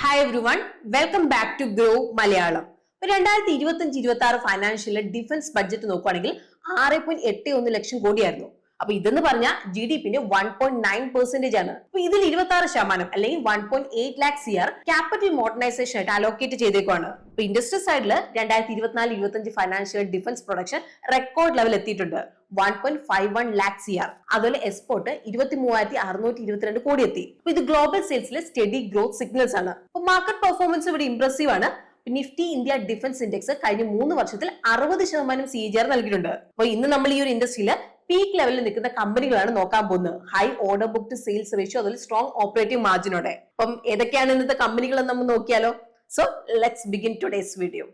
Hi everyone, welcome back to Grow Malayalam. 2025-26 financial defence budget നോക്കുകയാണെങ്കിൽ 6.81 ലക്ഷം കോടിയായിരുന്നു. അപ്പൊ ഇതെന്ന് പറഞ്ഞാൽ GDP-ന്റെ 1.9% ആണ്. അപ്പൊ ഇതിൽ 26% അല്ലെങ്കിൽ 1.8 ലാക്ക് CR ക്യാപിറ്റൽ മോഡേണൈസേഷൻ ആയിട്ട് അലോക്കേറ്റ് ചെയ്തേക്കുവാണ്. അപ്പൊ ഇൻഡസ്ട്രി സൈഡിൽ 2024-25 financial defence production record level എത്തിയിട്ടുണ്ട്, 1.51 ലാക്ക് CR. അതുപോലെ എക്സ്പോർട്ട് 23,622 കോടി എത്തി. അപ്പൊ ഇത് ഗ്ലോബൽ സെയിൽസിലെ സ്റ്റഡി ഗ്രോത്ത് സിഗ്നൽസ് ആണ്. അപ്പൊ മാർക്കറ്റ് പെർഫോമൻസ് ഇവിടെ ഇംപ്രസീവ് ആണ്. നിഫ്റ്റി ഇന്ത്യ ഡിഫൻസ് ഇൻഡെക്സ് കഴിഞ്ഞ 3 വർഷത്തിൽ 60% CAGR നൽകിയിട്ടുണ്ട്. അപ്പൊ ഇന്ന് നമ്മൾ ഈ ഒരു ഇൻഡസ്ട്രിയിൽ പീക്ക് ലെവലിൽ നിൽക്കുന്ന കമ്പനികളാണ് നോക്കാൻ പോകുന്നത്. High order book to sales ratio, അതുപോലെ സ്ട്രോങ് ഓപ്പറേറ്റിംഗ് മാർജിനോടെ. അപ്പം ഏതൊക്കെയാണ് ഇന്നത്തെ കമ്പനികൾ എന്ന് നമ്മൾ നോക്കിയാലോ. So let's begin today's video.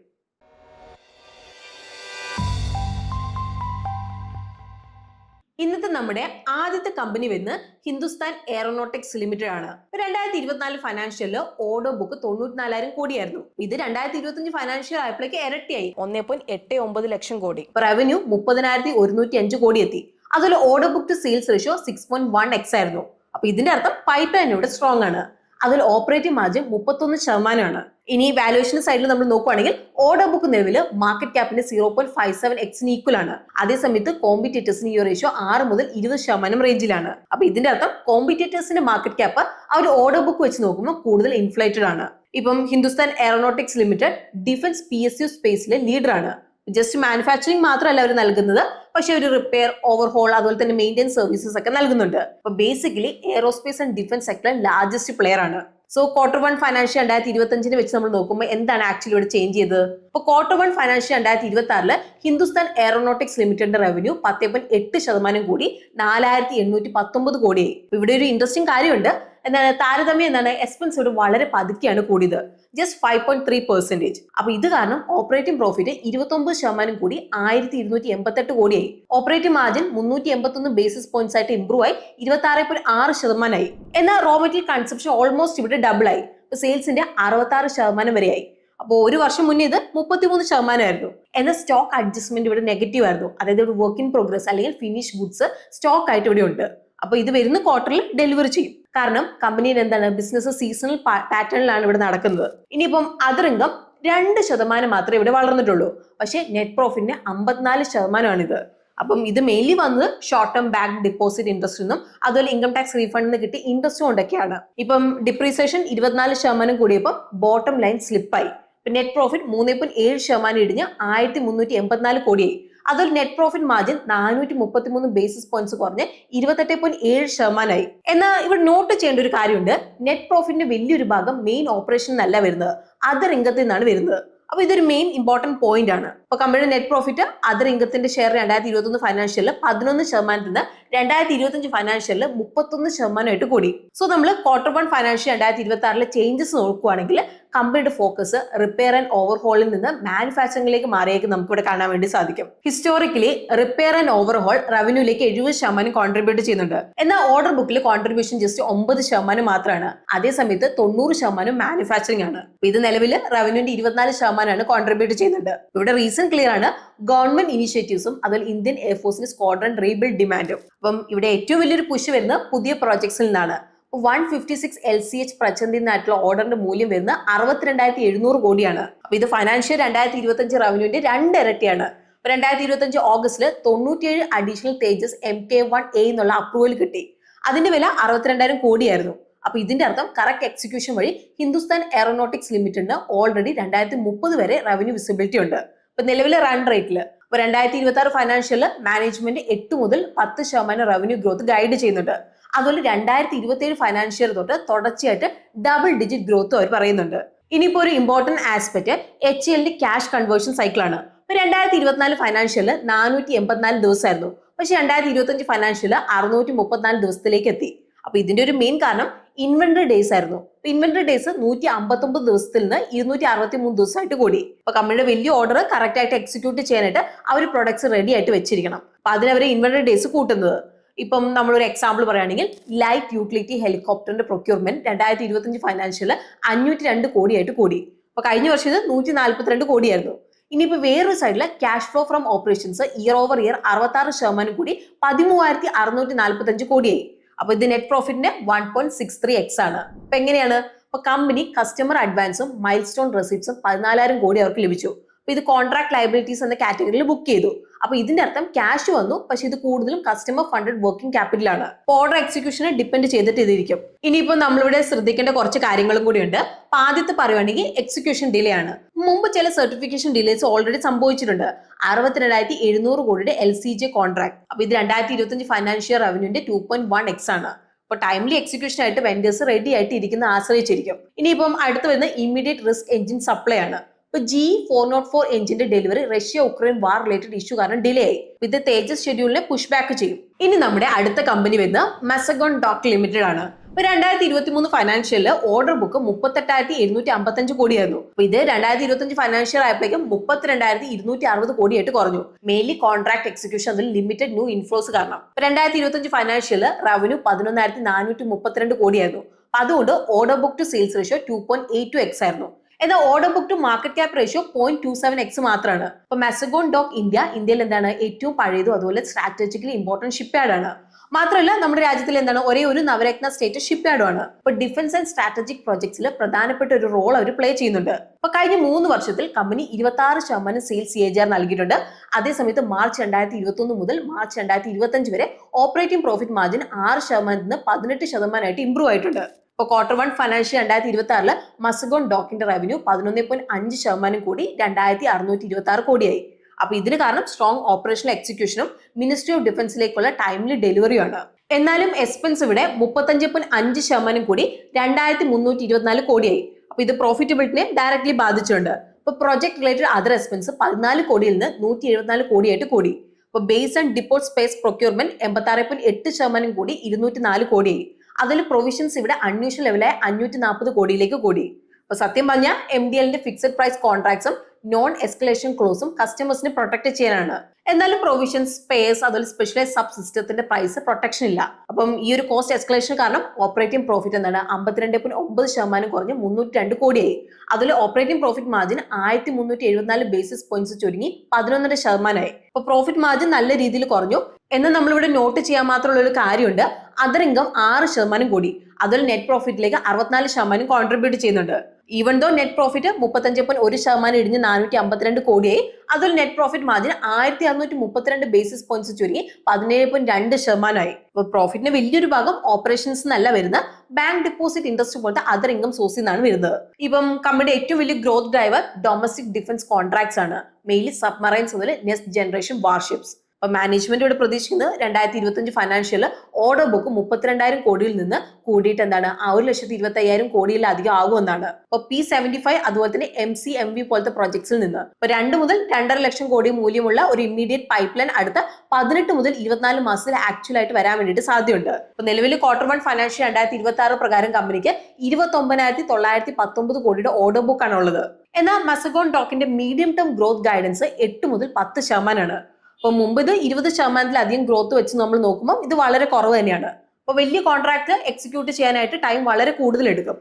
ഇന്നത്തെ നമ്മുടെ ആദ്യത്തെ കമ്പനി വരുന്നത് ഹിന്ദുസ്ഥാൻ എയറോനോട്ടിക്സ് ലിമിറ്റഡ് ആണ്. 2024 ഫൈനാൻഷ്യലില് ഓർഡർ ബുക്ക് 94,000 കോടിയായിരുന്നു. ഇത് 2025 ഫൈനാൻഷ്യൽ ആയപ്പോഴേക്ക് ഇരട്ടിയായി, 1.89 ലക്ഷം കോടി. റവന്യൂ 30,105 കോടി എത്തി. അതുപോലെ order book to sales ratio 6.1x ആയിരുന്നു. അപ്പൊ ഇതിന്റെ അർത്ഥം പൈപ്പ് ലൈൻ ഇവിടെ സ്ട്രോങ് ആണ്. അതിൽ ഓപ്പറേറ്റിംഗ് മാർജിൻ 31%. ഇനി വാല്യുവേഷൻ സൈഡിൽ നമ്മൾ നോക്കുകയാണെങ്കിൽ ഓർഡർ ബുക്ക് നിലവിൽ മാർക്കറ്റ് ക്യാപ്പിന്റെ 0.57x ഈക്വൽ ആണ്. അതേസമയത്ത് കോമ്പറ്റേറ്റേഴ്സിന് ഈ റേഷ്യോ 6 മുതൽ 20% റേഞ്ചിലാണ്. അപ്പൊ ഇതിന്റെ അർത്ഥം കോമ്പറ്റേറ്റേഴ്സിന്റെ മാർക്കറ്റ് ക്യാപ്പ് ആ ഒരു ഓർഡർ ബുക്ക് വെച്ച് നോക്കുമ്പോൾ കൂടുതൽ ഇൻഫ്ലേറ്റഡ് ആണ്. ഇപ്പം Hindustan aeronautics limited defence PSU സ്പേസിലെ ലീഡർ ആണ്. ജസ്റ്റ് മാനുഫാക്ചറിങ് മാത്രമല്ല അവർ നൽകുന്നത്, പക്ഷെ ഒരു റിപ്പയർ, ഓവർഹോൾ, അതുപോലെ തന്നെ മെയിൻ്റെനൻസ് സർവീസസ് ഒക്കെ നൽകുന്നുണ്ട്. അപ്പൊ ബേസിക്കലി എയറോസ്പേസ് ആൻഡ് ഡിഫൻസ് സെക്ടറിൽ ലാർജസ്റ്റ് പ്ലെയർ ആണ്. സോ Q1 ഫൈനാൻഷ്യൽ 2025 വെച്ച് നമ്മൾ നോക്കുമ്പോൾ എന്താണ് ആക്ച്വലി ഇവിടെ ചേഞ്ച് ചെയ്തത്? ഇപ്പൊ Q1 ഫൈനാൻഷ്യൽ 2026 ഹിന്ദുസ്ഥാൻ എയറോനോട്ടിക്സ് ലിമിറ്റഡിന്റെ റവന്യൂ 10.8% കൂടി 4,819 കോടിയായി. ഇവിടെ ഒരു ഇൻട്രസ്റ്റിംഗ് കാര്യമുണ്ട്. താരതമ്യം എക്സ്പെൻസ് ഇവിടെ വളരെ പതുക്കെയാണ് കൂടിയത്, ജസ്റ്റ് 5.3%. അപ്പൊ ഇത് കാരണം ഓപ്പറേറ്റിംഗ് പ്രോഫിറ്റ് 29% കൂടി 1,288 കോടിയായി. ഓപ്പറേറ്റിംഗ് മാർജിൻ 381 ബേസിസ് പോയിന്റ്സ് ആയിട്ട് ഇംപ്രൂവ് ആയി 26.6% ആയി. എന്നാൽ റോ മെറ്റീരിയൽ കൺസപ്ഷൻ ഓൾമോസ്റ്റ് ഇവിടെ ഡബിൾ ആയി, സെയിൽസിന്റെ 66% വരെയായി. അപ്പോൾ ഒരു വർഷം മുന്നേ ഇത് 33% ആയിരുന്നു. എന്നാൽ സ്റ്റോക്ക് അഡ്ജസ്റ്റ്മെന്റ് ഇവിടെ നെഗറ്റീവ് ആയിരുന്നു. അതായത് ഒരു വർക്ക് ഇൻ പ്രോഗ്രസ് അല്ലെങ്കിൽ ഫിനിഷ് ഗുഡ്സ് സ്റ്റോക്ക് ആയിട്ട് ഇവിടെ ഉണ്ട്. അപ്പൊ ഇത് വരുന്ന ക്വാർട്ടറിൽ ഡെലിവറി ചെയ്യും. കാരണം കമ്പനിയുടെ ബിസിനസ് സീസണൽ പാറ്റേണിലാണ് ഇവിടെ നടക്കുന്നത്. ഇനിയിപ്പം അതർ ഇൻകം 2% മാത്രമേ ഇവിടെ വളർന്നിട്ടുള്ളൂ. പക്ഷേ നെറ്റ് പ്രോഫിറ്റിന് 54% ഇത്. അപ്പം ഇത് മെയിൻലി വന്നത് short term bank deposit interest നിന്നും അതുപോലെ ഇൻകം ടാക്സ് റീഫണ്ടിൽ നിന്ന് കിട്ടിയ ഇൻട്രസ്റ്റ് കൊണ്ടൊക്കെയാണ്. ഇപ്പം ഡിപ്രീസിയേഷൻ 24% കൂടിയപ്പോൾ ബോട്ടം ലൈൻ സ്ലിപ്പായി. നെറ്റ് പ്രോഫിറ്റ് 3.7% ഇടിഞ്ഞ് 1,384 കോടിയായി. അതൊരു net profit margin 433 basis points കുറഞ്ഞ് 28.7% ആയി. എന്നാൽ ഇവിടെ നോട്ട് ചെയ്യേണ്ട ഒരു കാര്യമുണ്ട്. നെറ്റ് പ്രോഫിറ്റിന്റെ വലിയൊരു ഭാഗം മെയിൻ ഓപ്പറേഷൻ അല്ല വരുന്നത്, അതർ ഇൻകത്തിൽ നിന്നാണ് വരുന്നത്. അപ്പൊ ഇതൊരു മെയിൻ ഇമ്പോർട്ടന്റ് പോയിന്റ് ആണ്. അപ്പൊ കമ്പനിയുടെ നെറ്റ് പ്രോഫിറ്റ് അതർ ഇൻകത്തിന്റെ ഷെയർ 2021 ഫൈനാൻഷ്യലിൽ 11% നിന്ന് 2025 ഫൈനാൻഷ്യലിൽ 31% കൂടി. സോ നമ്മൾ Q1 ഫൈനാൻഷ്യൽ 2026 ചേഞ്ചസ് നോക്കുകയാണെങ്കിൽ കമ്പനിയുടെ ഫോക്കസ് റിപ്പയർ ആൻഡ് ഓവർഹോളിൽ നിന്ന് മാനുഫാക്ചറിംഗിലേക്ക് മാറിയേക്ക് നമുക്ക് ഇവിടെ കാണാൻ വേണ്ടി സാധിക്കും. ഹിസ്റ്റോറിക്കലി റിപ്പയർ ആൻഡ് ഓവർഹോൾ റവന്യൂലേക്ക് 70% കോൺട്രിബ്യൂട്ട് ചെയ്യുന്നുണ്ട്. എന്നാൽ ഓർഡർ ബുക്കിൽ കോൺട്രിബ്യൂഷൻ ജസ്റ്റ് 9% മാത്രമാണ്. അതേസമയത്ത് 90% മാനുഫാക്ചറിംഗ് ആണ്. ഇത് നിലവിൽ റവന്യൂന്റെ 24% കോൺട്രിബ്യൂട്ട് ചെയ്യുന്നുണ്ട്. ഇവിടെ റീസൺ ക്ലിയർ ആണ്. ഗവൺമെന്റ് ഇനിഷ്യേറ്റീവ്സും അതുപോലെ ഇന്ത്യൻ എയർഫോഴ്സിന് സ്ക്വാഡ്രൺ റീബിൽഡ് ഡിമാൻഡും. അപ്പം ഇവിടെ ഏറ്റവും വലിയൊരു പുഷ് വരുന്നത് പുതിയ പ്രോജക്ട്സിൽ നിന്നാണ്. 156 LCH പ്രചണ്ഡിനായിട്ടുള്ള ഓർഡറിന്റെ മൂല്യം വരുന്നത് 62,700 കോടിയാണ്. അപ്പൊ ഇത് ഫൈനാൻഷ്യൽ 2025 റവന്യൂന്റെ 2 ഇരട്ടിയാണ്. 2025 ഓഗസ്റ്റില് 97 അഡീഷണൽ തേജസ് MK1A എന്നുള്ള അപ്രൂവൽ കിട്ടി. അതിന്റെ വില 62,000 കോടിയായിരുന്നു. അപ്പൊ ഇതിന്റെ അർത്ഥം കറക്റ്റ് എക്സിക്യൂഷൻ വഴി ഹിന്ദുസ്ഥാൻ എയറോനോട്ടിക്സ് ലിമിറ്റഡിന് ഓൾറെഡി 2030 വരെ റവന്യൂ വിസിബിലിറ്റി ഉണ്ട്. ഇപ്പൊ നിലവിലെ റൺ റേറ്റില് 2026 ഫൈനാൻഷ്യലില് മാനേജ്മെന്റ് 8 മുതൽ 10% റവന്യൂ ഗ്രോത്ത് ഗൈഡ് ചെയ്യുന്നുണ്ട്. അതുപോലെ 2027 ഫൈനാൻഷ്യൽ തൊട്ട് തുടർച്ചയായിട്ട് ഡബിൾ ഡിജിറ്റ് ഗ്രോത്തും അവർ പറയുന്നുണ്ട്. ഇനിയിപ്പോ ഒരു ഇമ്പോർട്ടന്റ് ആസ്പെക്ട് HCLന്റെ ക്യാഷ് കൺവേർഷൻ സൈക്കിൾ ആണ്. 2024 ഫൈനാൻഷ്യലിൽ 484 ദിവസമായിരുന്നു. പക്ഷെ 2025 ഫൈനാൻഷ്യലിൽ 634 ദിവസത്തിലേക്ക് എത്തി. അപ്പൊ ഇതിന്റെ ഒരു മെയിൻ കാരണം ഇൻവെന്ററി ഡേയ്സ് ആയിരുന്നു. ഇൻവെന്ററി ഡേയ്സ് 159 ദിവസത്തിൽ നിന്ന് 263 ദിവസമായിട്ട് കൂടി. അപ്പൊ കമ്പനിയുടെ വലിയ ഓർഡർ കറക്റ്റ് ആയിട്ട് എക്സിക്യൂട്ട് ചെയ്യാനായിട്ട് അവർ പ്രൊഡക്ട്സ് റെഡി ആയിട്ട് വെച്ചിരിക്കണം. അപ്പൊ അതിനവരെ ഇൻവെന്ററി ഡേയ്സ് കൂട്ടുന്നത്. ഇപ്പം നമ്മളൊരു എക്സാമ്പിൾ പറയുകയാണെങ്കിൽ ലൈറ്റ് യൂട്ടിലിറ്റി ഹെലികോപ്റ്ററിന്റെ പ്രൊക്യൂർമെന്റ് 2025 ഫൈനാൻഷ്യലിൽ 502 കോടിയായിട്ട് കൂടി. അപ്പൊ കഴിഞ്ഞ വർഷം ഇത് 142 കോടിയായിരുന്നു. ഇനിയിപ്പോ വേറൊരു സൈഡില് cash flow from operations year over year 66% കൂടി 13,645 കോടിയായി. അപ്പൊ ഇത് നെറ്റ് പ്രോഫിറ്റിന്റെ 1.63x ആണ്. അപ്പൊ എങ്ങനെയാണ് അപ്പൊ കമ്പനി കസ്റ്റമർ അഡ്വാൻസും മൈൽ സ്റ്റോൺ റെസിപ്റ്റ്സും 14,000 കോടി അവർക്ക് ലഭിച്ചു. അപ്പൊ ഇത് കോൺട്രാക്ട് ലയബിലിറ്റീസ് എന്ന കാറ്റഗറിയിൽ ബുക്ക് ചെയ്തു. അപ്പൊ ഇതിന്റെ അർത്ഥം ക്യാഷ് വന്നു, പക്ഷെ ഇത് കൂടുതലും കസ്റ്റമർ ഫണ്ടഡ് വർക്കിംഗ് ക്യാപിറ്റൽ ആണ്. ഓർഡർ എക്സിക്യൂഷനെ ഡിപ്പെൻഡ് ചെയ്തിട്ട് ഇതിരിക്കും. ഇനിയിപ്പോ നമ്മളിവിടെ ശ്രദ്ധിക്കേണ്ട കുറച്ച് കാര്യങ്ങളും കൂടിയുണ്ട്. അപ്പൊ ആദ്യത്തെ പറയുവാണെങ്കിൽ എക്സിക്യൂഷൻ ഡിലേ ആണ്. മുമ്പ് ചില സർട്ടിഫിക്കേഷൻ ഡിലേസ് ഓൾറെഡി സംഭവിച്ചിട്ടുണ്ട്. 62,700 കോടിയുടെ LCJ കോൺട്രാക്ട്. അപ്പൊ ഇത് 2025 ഫൈനാൻഷ്യൽ റവന്യൂന്റെ 2.1x ആണ്. അപ്പൊ ടൈംലി എക്സിക്യൂഷൻ ആയിട്ട് വെൻഡേഴ്സ് റെഡി ആയിട്ട് ഇരിക്കുന്ന ആശ്രയിച്ചിരിക്കും. ഇനിയിപ്പം അടുത്ത് വരുന്ന ഇമ്മീഡിയറ്റ് റിസ്ക് എഞ്ചിൻ സപ്ലൈ ആണ്. ഇപ്പൊ G404 എഞ്ചിന്റെ ഡെലിവറി റഷ്യ ഉക്രൈൻ വാർ റിലേറ്റഡ് ഇഷ്യൂ കാരണം ഡിലേ ആയി. ഇത് തേജസ് ഷെഡ്യൂളിനെ പുഷ് ബാക്ക് ചെയ്യും. ഇനി നമ്മുടെ അടുത്ത കമ്പനി വരുന്ന മസഗോൺ ഡോക്ക് ലിമിറ്റഡ് ആണ്. ഇപ്പൊ 2023 ഫൈനാൻഷ്യലില് ഓർഡർ ബുക്ക് 38,755 കോടിയായിരുന്നു. അപ്പൊ ഇത് 2025 ഫൈനാൻഷ്യൽ ആയപ്പോഴേക്കും 32,260 കോടിയായിട്ട് കുറഞ്ഞു. മെയിൻലി കോൺട്രാക്ട് എക്സിക്യൂഷൻ അതിൽ ലിമിറ്റഡ് ന്യൂ ഇൻഫ്ലോസ് കാരണം. 2025 ഫൈനാൻഷ്യലില് റവന്യൂ 11,432 കോടിയായിരുന്നു. അതുകൊണ്ട് order book to sales ratio 2.82x ആയിരുന്നു. എന്നാൽ order book to market cap ratio 0.27x മാത്രമാണ്. ഇപ്പൊ മസഗോൺ ഡോക്ക് ഇന്ത്യയിൽ എന്താണ് ഏറ്റവും പഴയതും അതുപോലെ സ്ട്രാറ്റജിക്കലി ഇമ്പോർട്ടന്റ് ഷിപ്പ് യാർഡ് ആണ്. മാത്രമല്ല നമ്മുടെ രാജ്യത്തിൽ എന്താണ് ഒരേ ഒരു നവരത്ന സ്റ്റേറ്റ് ഷിപ്പ് യാർഡും ആണ്. ഇപ്പൊ ഡിഫൻസ് ആൻഡ് സ്ട്രാറ്റജിക് പ്രോജക്ട്സിൽ പ്രധാനപ്പെട്ട ഒരു റോൾ അവർ പ്ലേ ചെയ്യുന്നുണ്ട്. ഇപ്പൊ കഴിഞ്ഞ 3 വർഷത്തിൽ കമ്പനി 26% സെയിൽസ് CAGR നൽകിയിട്ടുണ്ട്. അതേസമയത്ത് മാർച്ച് 2021 മുതൽ മാർച്ച് 2025 വരെ ഓപ്പറേറ്റിംഗ് പ്രോഫിറ്റ് മാർജിൻ 6% നിന്ന് 18% ഇംപ്രൂവ് ആയിട്ടുണ്ട്. ഇപ്പൊ Q1 ഫൈനാൻഷ്യൽ 2026 മസഗോൺ ഡോക്കിന്റെ റവന്യൂ 11.5% കൂടി 2,626 കോടിയായി. അപ്പൊ ഇതിന് കാരണം സ്ട്രോങ് ഓപ്പറേഷണൽ എക്സിക്യൂഷനും മിനിസ്ട്രി ഓഫ് ഡിഫൻസിലേക്കുള്ള ടൈംലി ഡെലിവറിയാണ്. എന്നാലും എക്സ്പെൻസ് ഇവിടെ 35.5% കൂടി 2,324 കോടിയായി. അപ്പൊ ഇത് പ്രോഫിറ്റബിലിറ്റിനെ ഡയറക്ട്ലി ബാധിച്ചിട്ടുണ്ട്. ഇപ്പൊ പ്രൊജക്ട് റിലേറ്റഡ് അതർ എക്സ്പെൻസ് 14 കോടിയിൽ നിന്ന് 174 കോടിയായിട്ട് കൂടി. ഇപ്പൊ base and depot space procurement 86.8% കൂടി 204 കോടിയായി. അതിൽ പ്രൊവിഷൻസ് ഇവിടെ അൺയൂഷ്വൽ ലെവലായ 540 കോടിയിലേക്ക് കൂടി. അപ്പൊ സത്യം പറഞ്ഞാൽ MDLന്റെ ഫിക്സഡ് പ്രൈസ് കോൺട്രാക്ട്സും നോൺ എസ്കലേഷൻ ക്ലോസും കസ്റ്റമേഴ്സിനെ പ്രൊട്ടക്ട് ചെയ്യാനാണ്. എന്നാലും പ്രൊവിഷൻസ് സ്പേസ് അതുപോലെ സ്പെഷ്യലൈസ് സബ് സിസ്റ്റത്തിന്റെ പ്രൈസ് പ്രൊട്ടക്ഷൻ ഇല്ല. അപ്പം ഈ ഒരു കോസ്റ്റ് എസ്കലേഷൻ കാരണം ഓപ്പറേറ്റിംഗ് പ്രോഫിറ്റ് എന്താണ് 52.9% കുറഞ്ഞ് 302 കോടിയായി. അതിൽ operating profit margin 1,374 basis points ചുരുങ്ങി 11.5%. ഇപ്പൊ പ്രോഫിറ്റ് മാർജിൻ നല്ല രീതിയിൽ കുറഞ്ഞു. എന്നാൽ നമ്മളിവിടെ നോട്ട് ചെയ്യാൻ മാത്രമുള്ള ഒരു കാര്യമുണ്ട്. അതർ ഇൻകം 6% കൂടി. അതിൽ നെറ്റ് പ്രോഫിറ്റിലേക്ക് 64% കോൺട്രിബ്യൂട്ട് ചെയ്യുന്നുണ്ട്. ഈവൻ ദോ നെറ്റ് പ്രോഫിറ്റ് 35.1% ഇടിഞ്ഞ് 452 കോടിയായി. അതിൽ net profit margin 1,632 basis points ചുരുങ്ങി 17.2%. ഇപ്പൊ പ്രോഫിറ്റിന് വലിയൊരു ഭാഗം ഓപ്പറേഷൻസ് എന്നല്ല വരുന്ന ബാങ്ക് ഡെപ്പോസിറ്റ് ഇൻട്രസ്റ്റ് പോലത്തെ അതർ ഇൻകം സോഴ്സിൽ നിന്നാണ് വരുന്നത്. ഇപ്പം കമ്പനിയുടെ ഏറ്റവും വലിയ growth driver domestic defence contracts ആണ്. മെയിൻലി സബ്മറൈൻസ് മുതൽ നെക്സ്റ്റ് ജനറേഷൻ വാർഷിപ്സ്. അപ്പൊ മാനേജ്മെന്റ് ഇവിടെ പ്രതീക്ഷിക്കുന്നത് 2025 ഫൈനാൻഷ്യൽ ഓർഡർ ബുക്ക് 32,000 കോടിയിൽ നിന്ന് കൂടിയിട്ട് എന്താണ് 1,25,000 കോടിയിലധികം ആകുമെന്നാണ്. അപ്പൊ P75 അതുപോലെ തന്നെ MCMV പോലത്തെ പ്രോജക്ട്സിൽ നിന്ന് ഇപ്പൊ 2 മുതൽ 2.5 ലക്ഷം കോടി മൂല്യമുള്ള ഒരു ഇമ്മീഡിയറ്റ് പൈപ്പ് ലൈൻ അടുത്ത 18 മുതൽ 24 മാസത്തിൽ ആക്ച്വൽ ആയിട്ട് വരാൻ വേണ്ടിയിട്ട് സാധ്യതയുണ്ട്. അപ്പൊ നിലവിൽ Q1 ഫൈനാൻഷ്യൽ 2026 പ്രകാരം കമ്പനിക്ക് 29,919 കോടിയുടെ ഓർഡർ ബുക്ക് ആണ് ഉള്ളത്. എന്നാൽ മസഗോൺ ഡോക്കിന്റെ മീഡിയം ടേം ഗ്രോത്ത് ഗൈഡൻസ് 8 മുതൽ 10% ആണ്. അപ്പൊ മുമ്പ് ഇത് 20%-ലധികം ഗ്രോത്ത് വെച്ച് നമ്മൾ നോക്കുമ്പോൾ ഇത് വളരെ കുറവ് തന്നെയാണ്. അപ്പൊ വലിയ കോൺട്രാക്ട് എക്സിക്യൂട്ട് ചെയ്യാനായിട്ട് ടൈം വളരെ കൂടുതൽ എടുക്കും.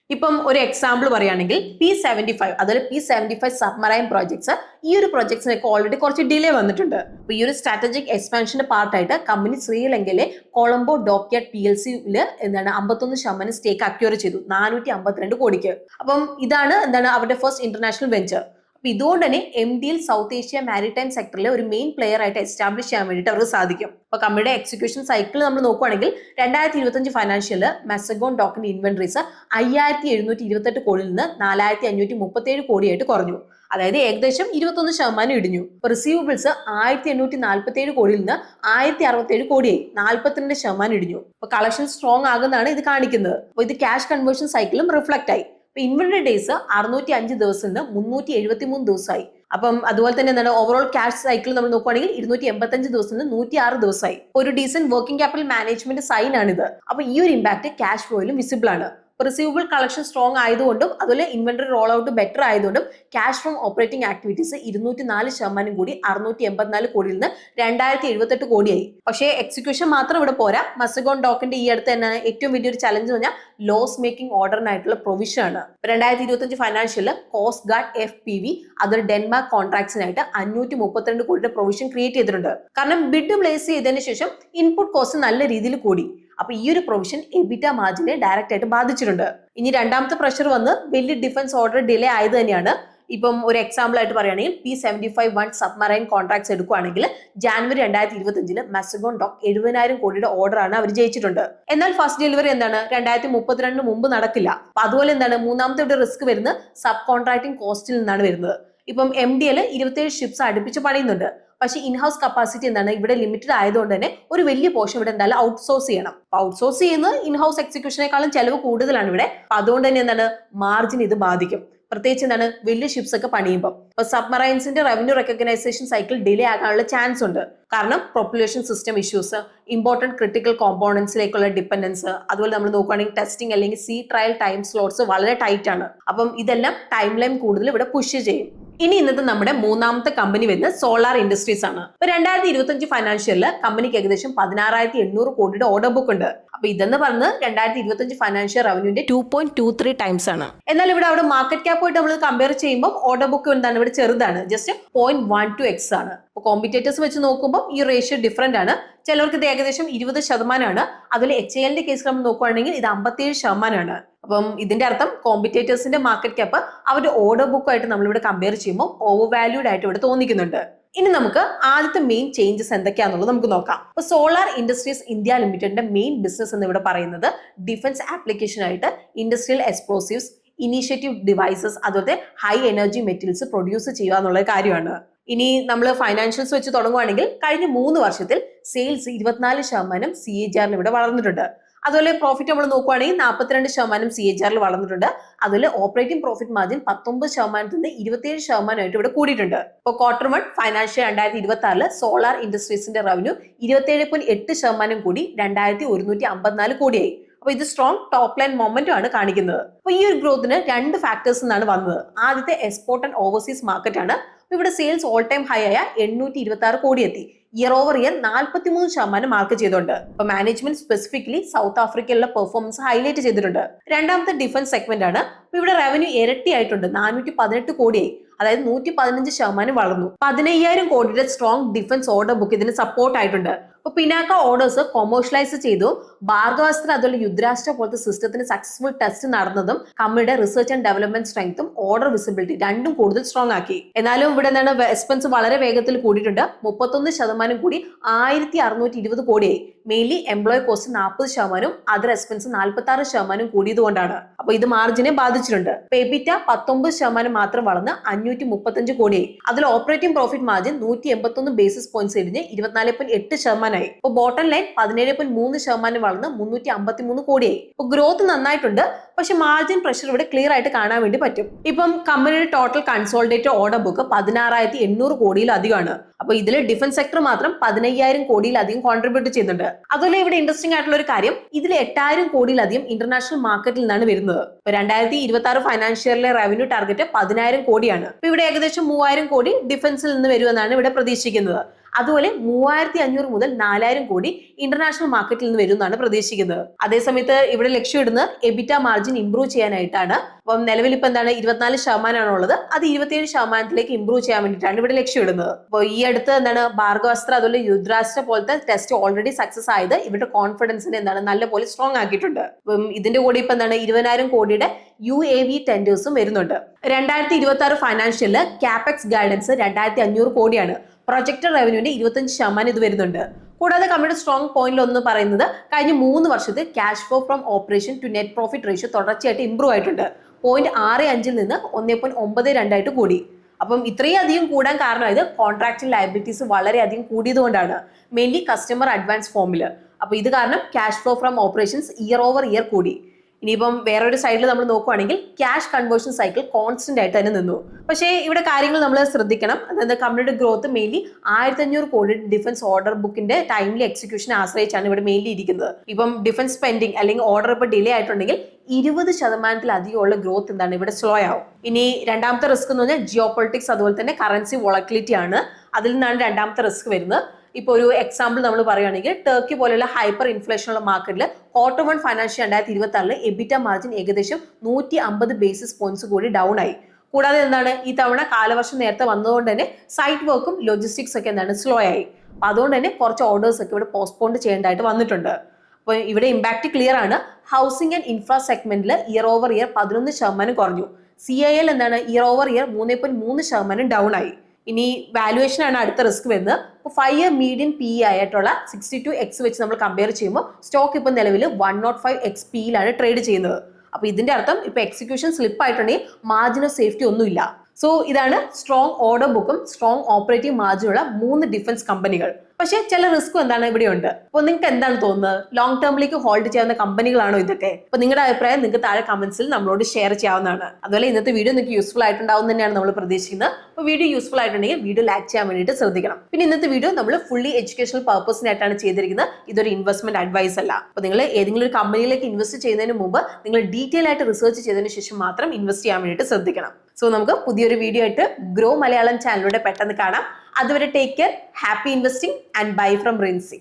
ഇപ്പം ഒരു എക്സാമ്പിൾ പറയുകയാണെങ്കിൽ P75 അതുപോലെ P75 സബ്മറൈൻ പ്രോജക്ട്സ്, ഈ ഒരു പ്രോജക്ട്സിനൊക്കെ ഓൾറെഡി കുറച്ച് ഡിലേ വന്നിട്ടുണ്ട്. അപ്പൊ ഈ ഒരു സ്ട്രാറ്റജിക് എക്സ്പാൻഷന്റെ പാർട്ടായിട്ട് കമ്പനി ശ്രീലങ്കയിലെ കൊളംബോ ഡോക്യാർഡ് PLC-യിൽ എന്താണ് 51% സ്റ്റേക്ക് അക്വയർ ചെയ്തു 452 കോടിക്ക്. അപ്പം ഇതാണ് എന്താണ് അവരുടെ ഫസ്റ്റ് ഇന്റർനാഷണൽ വെഞ്ചർ. അപ്പൊ ഇതുകൊണ്ട് തന്നെ MDL സൗത്ത് ഏഷ്യ മാരിടൈം സെക്ടറിലെ ഒരു മെയിൻ പ്ലെയർ ആയിട്ട് എസ്റ്റാബ്ലിഷ് ചെയ്യാൻ വേണ്ടിയിട്ട് അവർക്ക് സാധിക്കും. അപ്പൊ കമ്പനിയുടെ എക്സിക്യൂഷൻ സൈക്കിൾ നമ്മൾ നോക്കുവാണെങ്കിൽ 2025 ഫൈനാൻഷ്യലിൽ മസഗോൺ ഡോക്കിന്റെ ഇൻവെന്ററീസ് 5,728 കോടിയിൽ നിന്ന് 4,537 കോടിയായിട്ട് കുറഞ്ഞു. അതായത് ഏകദേശം 21% ഇടിഞ്ഞു. റിസീവബിൾസ് 1,847 കോടിയിൽ നിന്ന് 1,067 കോടിയായി 42% ഇടിഞ്ഞു. അപ്പൊ കളക്ഷൻ സ്ട്രോങ് ആകുന്നതാണ് ഇത് കാണിക്കുന്നത്. അപ്പൊ ഇത് ക്യാഷ് കൺവേർഷൻ സൈക്കിളും റിഫ്ലക്ട് ആയി. ഇൻവെന്ററി ഡേയ്സ് 605 ദിവസത്തിൽ നിന്ന് 373 ദിവസമായി. അപ്പം അതുപോലെ തന്നെ എന്താണ് ഓവറോൾ ക്യാഷ് സൈക്കിൾ നമ്മൾ നോക്കുവാണെങ്കിൽ 285 ദിവസത്തിൽ നിന്ന് 106 ദിവസമായി. ഒരു decent working capital management sign ആണിത്. അപ്പൊ ഈ ഒരു ഇമ്പാക്ട് ക്യാഷ് ഫ്ലോയിലും വിസിബിൾ ആണ്. റിസീവബിൾ കളക്ഷൻ സ്ട്രോങ് ആയതുകൊണ്ടും അതുപോലെ ഇൻവെന്ററി റോൾ ഔട്ട് ബെറ്റർ ആയതുകൊണ്ടും ക്യാഷ് ഫ്രം ഓപ്പറേറ്റിംഗ് ആക്ടിവിറ്റീസ് 204% കൂടി 684 കോടിയിൽ നിന്ന് 2,078 കോടിയായി. പക്ഷേ എക്സിക്യൂഷൻ മാത്രം ഇവിടെ പോരാ. മസഗോൺ ഡോക്കിന്റെ ഈ അടുത്ത് തന്നെ ഏറ്റവും വലിയൊരു ചലഞ്ച് എന്ന് പറഞ്ഞാൽ ലോസ് മേക്കിംഗ് ഓർഡറിനായിട്ടുള്ള പ്രൊവിഷൻ ആണ്. 2025 ഫൈനാൻഷ്യലിൽ കോസ്റ്റ് ഗാർഡ് FPV അതൊരു ഡെൻമാർക്ക് കോൺട്രാക്ട്സിനായിട്ട് 532 കോടിയുടെ പ്രൊവിഷൻ ക്രിയേറ്റ് ചെയ്തിട്ടുണ്ട്. കാരണം ബിഡ് പ്ലേസ് ചെയ്തതിനു ശേഷം ഇൻപുട്ട് കോസ്റ്റ് നല്ല രീതിയിൽ കൂടി. അപ്പൊ ഈ ഒരു പ്രൊവിഷൻ എബിറ്റ മാർജിനെ ഡയറക്റ്റ് ആയിട്ട് ബാധിച്ചിട്ടുണ്ട്. ഇനി രണ്ടാമത്തെ പ്രഷർ വന്ന് വലിയ ഡിഫൻസ് ഓർഡർ ഡിലേ ആയത് തന്നെയാണ്. ഇപ്പം ഒരു എക്സാമ്പിൾ ആയിട്ട് പറയുകയാണെങ്കിൽ P-75 സബ്മറൈൻ കോൺട്രാക്ട്സ് എടുക്കുകയാണെങ്കിൽ ജാനുവരി 2025 മെസഗോൺ ഡോക്ക് 70,000 കോടിയുടെ ഓർഡർ ആണ് അവർ ജയിച്ചിട്ടുണ്ട്. എന്നാൽ ഫസ്റ്റ് ഡെലിവറി എന്താണ് 2032 മുമ്പ് നടക്കില്ല. അപ്പൊ അതുപോലെ എന്താണ് മൂന്നാമത്തെ ഇവിടെ റിസ്ക് വരുന്നത് സബ് കോൺട്രാക്ടിങ് കോസ്റ്റിൽ നിന്നാണ് വരുന്നത്. ഇപ്പം MDL 27 ഷിപ്സ് അടുപ്പിച്ച് പണിയുന്നുണ്ട്. പക്ഷെ ഇൻഹൗസ് കപ്പാസിറ്റി എന്താണ് ഇവിടെ ലിമിറ്റഡ് ആയതുകൊണ്ട് തന്നെ ഒരു വലിയ പോർഷൻ ഇവിടെ എന്തായാലും ഔട്ട്സോഴ്സ് ചെയ്യണം. ഔട്ട്സോഴ്സ് ചെയ്യുന്നത് ഇൻഹൗസ് എക്സിക്യൂഷനേക്കാളും ചെലവ് കൂടുതലാണ് ഇവിടെ. അതുകൊണ്ട് തന്നെ എന്താണ് മാർജിൻ ഇത് ബാധിക്കും. പ്രത്യേകിച്ച് എന്താണ് വലിയ ഷിപ്സ് ഒക്കെ പണിയുമ്പോൾ. ഇപ്പൊ സബ്മറൈൻസിന്റെ റവന്യൂ റെക്കഗ്നൈസേഷൻ സൈക്കിൾ ഡിലേ ആകാനുള്ള ചാൻസ് ഉണ്ട്. കാരണം propulsion system issues, important critical കോമ്പോണൻസിലേക്കുള്ള ഡിപ്പെൻഡൻസ്, അതുപോലെ നമ്മൾ നോക്കുകയാണെങ്കിൽ ടെസ്റ്റിംഗ് അല്ലെങ്കിൽ സീ ട്രയൽ ടൈം സ്ലോട്ട്സ് വളരെ ടൈറ്റ് ആണ്. അപ്പം ഇതെല്ലാം ടൈം ലൈൻ കൂടുതൽ ഇവിടെ പുഷ് ചെയ്യും. ഇനി ഇന്നത്തെ നമ്മുടെ മൂന്നാമത്തെ കമ്പനി വരുന്നത് സോളാർ ഇൻഡസ്ട്രീസ് ആണ്. ഇപ്പൊ 2025 ഫൈനാൻഷ്യലില് കമ്പനിക്ക് ഏകദേശം 16,800 കോടിയുടെ ഓർഡർ ബുക്ക് ഉണ്ട്. അപ്പൊ ഇതെന്ന് പറഞ്ഞത് 2025 ഫൈനാൻഷ്യൽ റവന്യൂന്റെ 2.23 ടൈംസ് ആണ്. എന്നാൽ ഇവിടെ അവിടെ മാർക്കറ്റ് ക്യാപ്പ് ആയിട്ട് നമ്മൾ കമ്പയർ ചെയ്യുമ്പോൾ ഓർഡർ ബുക്ക് എന്താണ് ഇവിടെ ചെറുതാണ്, ജസ്റ്റ് 0.12x ആണ്. അപ്പൊ കോമ്പറ്റേറ്റേഴ്സ് വെച്ച് നോക്കുമ്പോൾ ഈ റേഷ്യോ ഡിഫറന്റ് ആണ്. ചിലർക്ക് ഇത് ഏകദേശം 20%. അതിൽ HALന്റെ കേസ് നമ്മൾ നോക്കുകയാണെങ്കിൽ ഇത് 57%. അപ്പം ഇതിന്റെ അർത്ഥം കോമ്പറ്റേറ്റേഴ്സിന്റെ മാർക്കറ്റ് ക്യാപ്പ് അവരുടെ ഓർഡർ ബുക്ക് ആയിട്ട് നമ്മളിവിടെ കമ്പയർ ചെയ്യുമ്പോൾ ഓവർ വാല്യൂഡ് ആയിട്ട് ഇവിടെ തോന്നിക്കുന്നുണ്ട്. ഇനി നമുക്ക് ആദ്യത്തെ മെയിൻ ചേഞ്ചസ് എന്തൊക്കെയാണെന്നുള്ളത് നമുക്ക് നോക്കാം. ഇപ്പൊ സോളാർ ഇൻഡസ്ട്രീസ് ഇന്ത്യ ലിമിറ്റഡിന്റെ മെയിൻ ബിസിനസ് എന്ന് ഇവിടെ പറയുന്നത് ഡിഫൻസ് ആപ്ലിക്കേഷൻ ആയിട്ട് ഇൻഡസ്ട്രിയൽ എക്സ്പ്ലോസീവ്സ്, ഇനീഷ്യേറ്റീവ് ഡിവൈസസ്, അതുപോലെ ഹൈ എനർജി മെറ്റീരിയൽസ് പ്രൊഡ്യൂസ് ചെയ്യുക എന്നുള്ള കാര്യമാണ്. ഇനി നമ്മൾ ഫൈനാൻഷ്യൽസ് വെച്ച് തുടങ്ങുവാണെങ്കിൽ കഴിഞ്ഞ 3 വർഷത്തിൽ സെയിൽസ് 24% CAGR ഇവിടെ വളർന്നിട്ടുണ്ട്. അതുപോലെ പ്രോഫിറ്റ് നമ്മൾ നോക്കുവാണെങ്കിൽ 42% CAGR വളർന്നിട്ടുണ്ട്. അതുപോലെ ഓപ്പറേറ്റിംഗ് പ്രോഫിറ്റ് മാർജിൻ 19% നിന്ന് 27% ഇവിടെ കൂടിയിട്ടുണ്ട്. ഇപ്പോൾ Q1 ഫൈനാൻഷ്യൽ 2026 സോളാർ ഇൻഡസ്ട്രീസിന്റെ റവന്യൂ 27.8% കൂടി 2,154 കോടിയായി. അപ്പൊ ഇത് സ്ട്രോങ് ടോപ്പ് ലൈൻ മൊമെന്റം ആണ് കാണിക്കുന്നത്. അപ്പൊ ഈ ഒരു ഗ്രോത്തിന് 2 ഫാക്ടേഴ്സ് നിന്നാണ് വന്നത്. ആദ്യത്തെ എക്സ്പോർട്ട് ആൻഡ് ഓവർസീസ് മാർക്കറ്റ് ആണ്. ഇവിടെ സെയിൽസ് ഓൾ ടൈം ഹൈ ആയ 826 കോടി എത്തി. ഇയർ ഓവർ ഇയർ 43% മാർക്ക് ചെയ്തിട്ടുണ്ട്. അപ്പൊ മാനേജ്മെന്റ് സ്പെസിഫിക്കലി സൗത്ത് ആഫ്രിക്കയിലുള്ള പെർഫോമൻസ് ഹൈലൈറ്റ് ചെയ്തിട്ടുണ്ട്. രണ്ടാമത്തെ ഡിഫൻസ് സെഗ്മെന്റ് ആണ്. ഇവിടെ റവന്യൂ ഇരട്ടിയായിട്ടുണ്ട്, 418 കോടിയായി. അതായത് 115% വളർന്നു. 15,000 കോടിയുടെ സ്ട്രോങ് ഡിഫൻസ് ഓർഡർ ബുക്ക് ഇതിന് സപ്പോർട്ട് ആയിട്ടുണ്ട്. അപ്പൊ പിനാക്ക ഓർഡേഴ്സ് കൊമേഴ്ഷ്യലൈസ് ചെയ്തു. ഭാർഗവാസ്ത്ര അതുപോലെ യുദ്ധരാഷ്ട്ര പോലത്തെ സിസ്റ്റത്തിന് സക്സസ്ഫുൾ ടെസ്റ്റ് നടന്നതും കമ്പനിയുടെ റിസർച്ച് ആൻഡ് ഡെവലപ്മെന്റ് സ്ട്രെങ്ത്തും ഓർഡർ വിസിബിലിറ്റി രണ്ടും കൂടുതൽ സ്ട്രോങ് ആക്കി. എന്നാലും ഇവിടെ എന്താണ് എക്സ്പെൻസ് വളരെ വേഗത്തിൽ കൂടിയിട്ടുണ്ട്. 31% കൂടി 1,620 കോടിയായി. Mainly employee cost 40%, other expense 46% കൂടിയതുകൊണ്ടാണ്. അപ്പൊ ഇത് മാർജിനെ ബാധിച്ചിട്ടുണ്ട്. എബിറ്റ 19% മാത്രം വളർന്ന് 535 കോടിയായി. അതിൽ operating profit margin 181 basis points ഇടിഞ്ഞ് 24.8% ആയി. ഇപ്പൊ ബോട്ടം ലൈൻ 17.3% വളർന്ന് 353 കോടിയായി. ഇപ്പൊ ഗ്രോത്ത് നന്നായിട്ടുണ്ട്. പക്ഷെ മാർജിൻ പ്രഷർ ഇവിടെ ക്ലിയർ ആയിട്ട് കാണാൻ വേണ്ടി പറ്റും. ഇപ്പം കമ്പനിയുടെ ടോട്ടൽ കൺസോളിഡേറ്റഡ് ഓർഡർ ബുക്ക് 16,800 കോടിയിലധികമാണ്. അപ്പൊ ഇതിൽ ഡിഫൻസ് സെക്ടർ മാത്രം 15,000 കോടിയിലധികം കോൺട്രിബ്യൂട്ട് ചെയ്യുന്നുണ്ട്. അതുപോലെ ഇവിടെ ഇൻട്രസ്റ്റിംഗ് ആയിട്ടുള്ള ഒരു കാര്യം, ഇതിൽ 8,000 കോടിയിലധികം ഇന്റർനാഷണൽ മാർക്കറ്റിൽ നിന്നാണ് വരുന്നത്. ഇപ്പൊ 2026 ഫൈനാൻഷ്യലിലെ റവന്യൂ ടാർഗറ്റ് 10,000 കോടിയാണ്. ഇപ്പൊ ഇവിടെ ഏകദേശം 3,000 കോടി ഡിഫൻസിൽ നിന്ന് വരുമെന്നാണ് ഇവിടെ പ്രതീക്ഷിക്കുന്നത്. അതുപോലെ 3,500 മുതൽ 4,000 കോടി ഇന്റർനാഷണൽ മാർക്കറ്റിൽ നിന്ന് വരുമെന്നാണ് പ്രതീക്ഷിക്കുന്നത്. അതേസമയത്ത് ഇവിടെ ലക്ഷ്യമിടുന്നത് എബിറ്റ മാർജിൻ ഇംപ്രൂവ് ചെയ്യാനായിട്ടാണ്. അപ്പം നിലവിൽ ഇപ്പൊ എന്താണ് 24% ഉള്ളത്, അത് 27% ഇംപ്രൂവ് ചെയ്യാൻ വേണ്ടിയിട്ടാണ് ഇവിടെ ലക്ഷ്യമിടുന്നത്. അപ്പോൾ ഈ അടുത്ത് എന്താണ് ഭാർഗവാസ്ത്ര അതുപോലെ യുദ്ധരാഷ്ട്ര പോലത്തെ ടെസ്റ്റ് ഓൾറെഡി സക്സസ് ആയത് ഇവരുടെ കോൺഫിഡൻസിനെ എന്താണ് നല്ലപോലെ സ്ട്രോങ് ആക്കിയിട്ടുണ്ട്. അപ്പം ഇതിന്റെ കൂടെ ഇപ്പൊ എന്താണ് 20,000 കോടിയുടെ UAV ടെൻഡേഴ്സും വരുന്നുണ്ട്. 2026 ഫൈനാൻഷ്യലില് ക്യാപെക്സ് ഗൈഡൻസ് 2,500 കോടിയാണ്. പ്രൊജക്ടഡ് റവന്യൂവിന്റെ 25% ഇത് വരുന്നുണ്ട്. കൂടാതെ കമ്പനിയുടെ സ്ട്രോങ് പോയിന്റിൽ ഒന്ന് പറയുന്നത് കഴിഞ്ഞ 3 വർഷത്തിൽ cash flow from operation to net profit ratio തുടർച്ചയായിട്ട് ഇംപ്രൂവ് ആയിട്ടുണ്ട്. 0.65 നിന്ന് 1.92 ആയിട്ട് കൂടി. അപ്പം ഇത്രയും അധികം കൂടാൻ കാരണമായത് കോൺട്രാക്ച്വൽ ലയബിലിറ്റീസ് വളരെയധികം കൂടിയതുകൊണ്ടാണ്. മെയിൻലി കസ്റ്റമർ അഡ്വാൻസ് ഫോമില്. അപ്പൊ ഇത് കാരണം cash flow from operations year over year കൂടി. ഇനിയിപ്പം വേറൊരു സൈഡിൽ നമ്മൾ നോക്കുവാണെങ്കിൽ ക്യാഷ് കൺവേർഷൻ സൈക്കിൾ കോൺസ്റ്റന്റ് ആയിട്ട് തന്നെ നിന്നു. പക്ഷേ ഇവിടെ കാര്യങ്ങൾ നമ്മൾ ശ്രദ്ധിക്കണം. അതായത് കമ്പനിയുടെ ഗ്രോത്ത് മെയിൻലി 1,500 കോടി ഡിഫൻസ് ഓർഡർ ബുക്കിന്റെ ടൈംലി എക്സിക്യൂഷൻ ആശ്രയിച്ചാണ് ഇവിടെ മെയിൻലി ഇരിക്കുന്നത്. ഇപ്പം ഡിഫൻസ് സ്പെൻഡിങ് അല്ലെങ്കിൽ ഓർഡർ ഇപ്പൊ ഡിലേ ആയിട്ടുണ്ടെങ്കിൽ 20%-ലധികമുള്ള ഗ്രോത്ത് എന്താണ് ഇവിടെ സ്ലോ ആവും. ഇനി രണ്ടാമത്തെ റിസ്ക് എന്ന് പറഞ്ഞാൽ ജിയോ പൊളിറ്റിക്സ് അതുപോലെ തന്നെ കറൻസി വോളറ്റിലിറ്റി ആണ്. അതിൽ നിന്നാണ് രണ്ടാമത്തെ റിസ്ക് വരുന്നത്. ഇപ്പൊ ഒരു എക്സാമ്പിൾ നമ്മൾ പറയുകയാണെങ്കിൽ ടർക്കി പോലെയുള്ള ഹൈപ്പർ ഇൻഫ്ലേഷൻ ഉള്ള മാർക്കറ്റിൽ Q1 ഫൈനാൻഷ്യൽ 2026 എബിറ്റ മാർജിൻ ഏകദേശം 150 ബേസിസ് പോയിന്റ്സ് കൂടി ഡൗൺ ആയി. കൂടാതെ എന്താണ് ഈ തവണ കാലവർഷം നേരത്തെ വന്നതുകൊണ്ട് തന്നെ സൈറ്റ് വർക്കും ലോജിസ്റ്റിക്സ് ഒക്കെ എന്താണ് സ്ലോ ആയി. അപ്പൊ അതുകൊണ്ട് തന്നെ കുറച്ച് ഓർഡേഴ്സ് ഒക്കെ ഇവിടെ പോസ്റ്റ്പോണ്ട് ചെയ്യേണ്ടതായിട്ട് വന്നിട്ടുണ്ട്. അപ്പോൾ ഇവിടെ ഇമ്പാക്ട് ക്ലിയർ ആണ്. ഹൗസിംഗ് ആൻഡ് ഇൻഫ്രാ സെഗ്മെന്റിൽ ഇയർ ഓവർ ഇയർ 11% കുറഞ്ഞു. CIL എന്താണ് ഇയർ ഓവർ ഇയർ 3.3% ഡൗൺ ആയി. ഇനി വാലുവേഷൻ ആണ് അടുത്ത റിസ്ക് വരുന്നത്. ഇപ്പോൾ 5 ഇയർ മീഡിയൻ PE ആയിട്ടുള്ള 62x വെച്ച് നമ്മൾ കമ്പയർ ചെയ്യുമ്പോൾ സ്റ്റോക്ക് ഇപ്പം നിലവിൽ 105x PE ട്രേഡ് ചെയ്യുന്നത്. അപ്പൊ ഇതിന്റെ അർത്ഥം ഇപ്പൊ എക്സിക്യൂഷൻ സ്ലിപ്പ് ആയിട്ടുണ്ടെങ്കിൽ മാർജിൻ ഓഫ് സേഫ്റ്റി ഒന്നുമില്ല. സോ ഇതാണ് സ്ട്രോങ് ഓർഡർ ബുക്കും സ്ട്രോങ് ഓപ്പറേറ്റീവ് മാർജിനുള്ള 3 ഡിഫൻസ് കമ്പനികൾ. പക്ഷേ ചില റിസ്ക്കും എന്താണ് ഇവിടെ ഉണ്ട്. അപ്പോൾ നിങ്ങൾക്ക് എന്താണ് തോന്നുന്നത്? ലോങ് ടേമിലേക്ക് ഹോൾഡ് ചെയ്യാവുന്ന കമ്പനികളാണോ ഇതൊക്കെ? അപ്പൊ നിങ്ങളുടെ അഭിപ്രായം നിങ്ങൾക്ക് താഴെ കമന്റ്സിൽ നമ്മളോട് ഷെയർ ചെയ്യാവുന്നതാണ്. അതുപോലെ ഇന്നത്തെ വീഡിയോ നിങ്ങൾക്ക് യൂസ്ഫുൾ ആയിട്ടുണ്ടാവും തന്നെയാണ് നമ്മൾ പ്രതീക്ഷിക്കുന്നത്. അപ്പോൾ വീഡിയോ യൂസ്ഫുൾ ആയിട്ടുണ്ടെങ്കിൽ വീഡിയോ ലൈക്ക് ചെയ്യാൻ വേണ്ടിയിട്ട് ശ്രദ്ധിക്കണം. പിന്നെ ഇന്നത്തെ വീഡിയോ നമ്മൾ ഫുള്ളി എഡ്യൂക്കേഷണൽ പർപ്പസിനായിട്ടാണ് ചെയ്തിരിക്കുന്നത്. ഇതൊരു ഇൻവെസ്റ്റ്മെന്റ് അഡ്വൈസ് അല്ല. അപ്പോൾ നിങ്ങൾ ഏതെങ്കിലും ഒരു കമ്പനിയിലേക്ക് ഇൻവെസ്റ്റ് ചെയ്യുന്നതിന് മുമ്പ് നിങ്ങൾ ഡീറ്റെയിൽ ആയിട്ട് റിസർച്ച് ചെയ്തതിനു ശേഷം മാത്രം ഇൻവെസ്റ്റ് ചെയ്യാൻ വേണ്ടിയിട്ട് ശ്രദ്ധിക്കണം. സോ നമുക്ക് പുതിയൊരു വീഡിയോ ആയിട്ട് ഗ്രോ മലയാളം ചാനലിലൂടെ പെട്ടെന്ന് കാണാം. അതുവരെ take care, happy investing and bye from Rincy.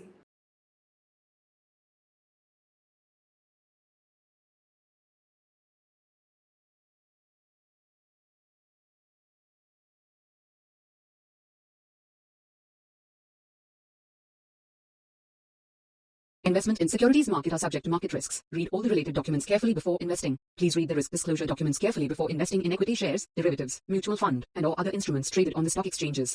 Investment in securities market are subject to market risks. Read all the related documents carefully before investing. Please read the risk disclosure documents carefully before investing in equity shares, derivatives, mutual fund, and or other instruments traded on the stock exchanges.